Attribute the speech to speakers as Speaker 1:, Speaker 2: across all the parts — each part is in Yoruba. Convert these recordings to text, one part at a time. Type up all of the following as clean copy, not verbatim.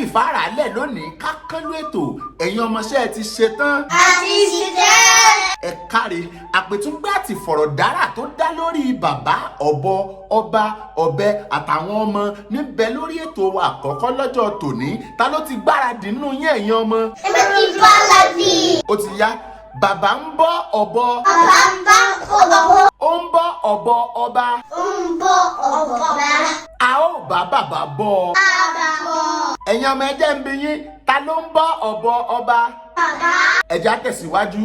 Speaker 1: fìfáàrà lẹ̀ lónìí ká kánlú ètò ẹ̀yin ọmọọṣẹ́ ti ṣe tán.
Speaker 2: a ti ṣetán.
Speaker 1: ẹ káre àpètúngbà àti fọ̀rọ̀dárà tó dá lórí bàbá ọ̀bọ ọba ọ̀bẹ àtàwọn ọmọ níbẹ̀ lórí ètò wa àkọ́kọ́ lọ́jọ́ tòní. Ta ló ti gbáradì nínú yín ẹ̀yin ọmọ?
Speaker 2: èmi ti gbáradì.
Speaker 1: ó ti yá. Bàbá ń bọ́ ọ̀bọ.
Speaker 2: bàbá ń bá ọ̀bọ.
Speaker 1: Ó ń bọ́ ọ̀bọ ọba.
Speaker 2: ó ń bọ́ ọ̀bọ.
Speaker 1: A ó bá bàbá bọ́.
Speaker 2: bàbá bọ́.
Speaker 1: Ẹ̀yin ọmọ ẹjẹ́ ń bi yín, ta ló ń bọ́ ọ̀bọ ọba?
Speaker 2: bàbá.
Speaker 1: Ẹ̀já tẹ̀síwájú.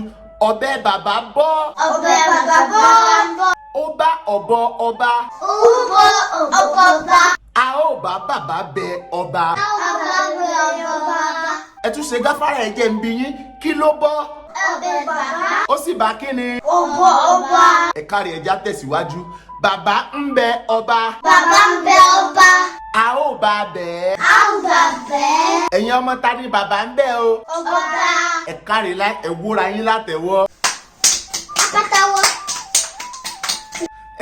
Speaker 1: Ọ̀bẹ bàbá bọ́.
Speaker 2: ọ̀bẹ bàbá bọ́.
Speaker 1: Ó bá ọ̀bọ ọba.
Speaker 2: ó ń bọ́ ọ̀bọ ọba.
Speaker 1: A ó bá bàbá bẹ ọba.
Speaker 2: bàbá bẹ ọba.
Speaker 1: Ẹ tún ṣe gáfárà ẹ̀jẹ̀ ń bi yín, kí ló bọ́?
Speaker 2: ọ̀bẹ bàbá.
Speaker 1: Ó sì bá kí ni?
Speaker 2: ọ̀bọ ọba.
Speaker 1: Ẹ̀ka rẹ̀ ẹ̀já tẹ̀síwájú. Bàbá ń bẹ ọba.
Speaker 2: bàbá ń bẹ ọba.
Speaker 1: A ó bá bẹ̀ ẹ́.
Speaker 2: a ó bá bẹ̀.
Speaker 1: Ẹ̀yin ọmọ ta ni bàbá ń bẹ o?
Speaker 2: ọba.
Speaker 1: Ẹ̀ka rẹ̀ láì ẹ̀wúra yín látẹ̀wọ́.
Speaker 2: apátáwọ́.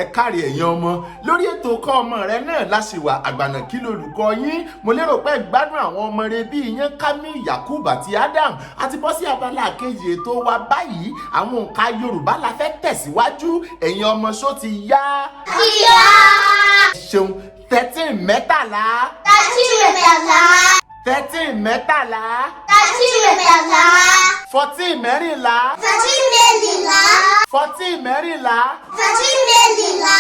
Speaker 1: Ẹ káre ẹ̀yin ọmọ lórí ètò kọ́ ọmọ rẹ náà láṣìwà àgbànà kí lolùkọ́ yín. Mo lérò pé gbádùn àwọn ọmọ rẹ bíi iyán Kamil Yakub àti Adam àti bọ́ sí abala kejì ètò wa báyìí. Àwọn òǹkà Yorùbá la fẹ́ tẹ̀síwájú. Ẹ̀yin ọmọ ṣó ti yá.
Speaker 2: kíá.
Speaker 1: Ṣeun 13 mẹ́tàlá.
Speaker 2: tàtí mẹ́tàlá.
Speaker 1: 13 mẹ́tàlá.
Speaker 2: tàtí mẹ́tàlá.
Speaker 1: 14 mẹ́rìnlá.
Speaker 2: tàtí mẹ́rìnlá.
Speaker 1: 14 mẹ́rìnlá.
Speaker 2: tàtí mẹ́rìnlá.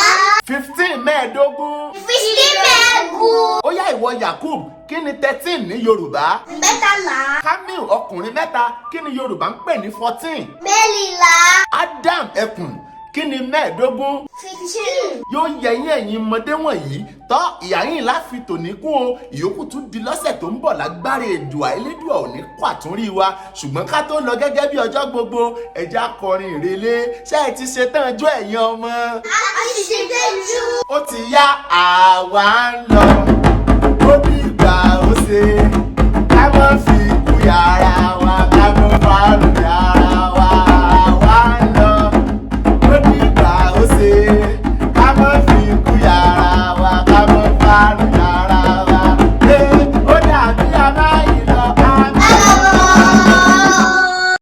Speaker 1: 15 mẹ́ẹ̀ẹ́dógún.
Speaker 2: fifty mẹ́ẹ̀gùn.
Speaker 1: Ó yá ìwọ Yakub, kí ni 13 ní Yorùbá?
Speaker 2: mẹ́tàlá.
Speaker 1: Kamil ọkùnrin mẹ́ta, kí ni Yorùbá ń pè ní 14?
Speaker 2: mẹ́rìnlá.
Speaker 1: Adam ẹkùn, kí ni mẹ́ẹ̀ẹ́dógún?
Speaker 2: 15.
Speaker 1: Yóò yẹ yín ẹ̀yin ọmọdé wọ̀nyí tọ́ ìyá yín láfi tòní kún o. Ìyókù tún di lọ́sẹ̀ tó ń bọ̀ lágbára Èdùà Elédùà ò ní kó àtúnrí wa. Ṣùgbọ́n ká tó lọ gẹ́gẹ́ bí ọjọ́ gbogbo ẹja kọrin ìrèlé. Ṣé ẹ ti ṣetán ọjọ́ ẹ̀yin ọmọ?
Speaker 2: a ti ṣetán jù.
Speaker 1: Ó ti yá àwa ń lọ. Ó bí ìgbà ó ṣe ká má fi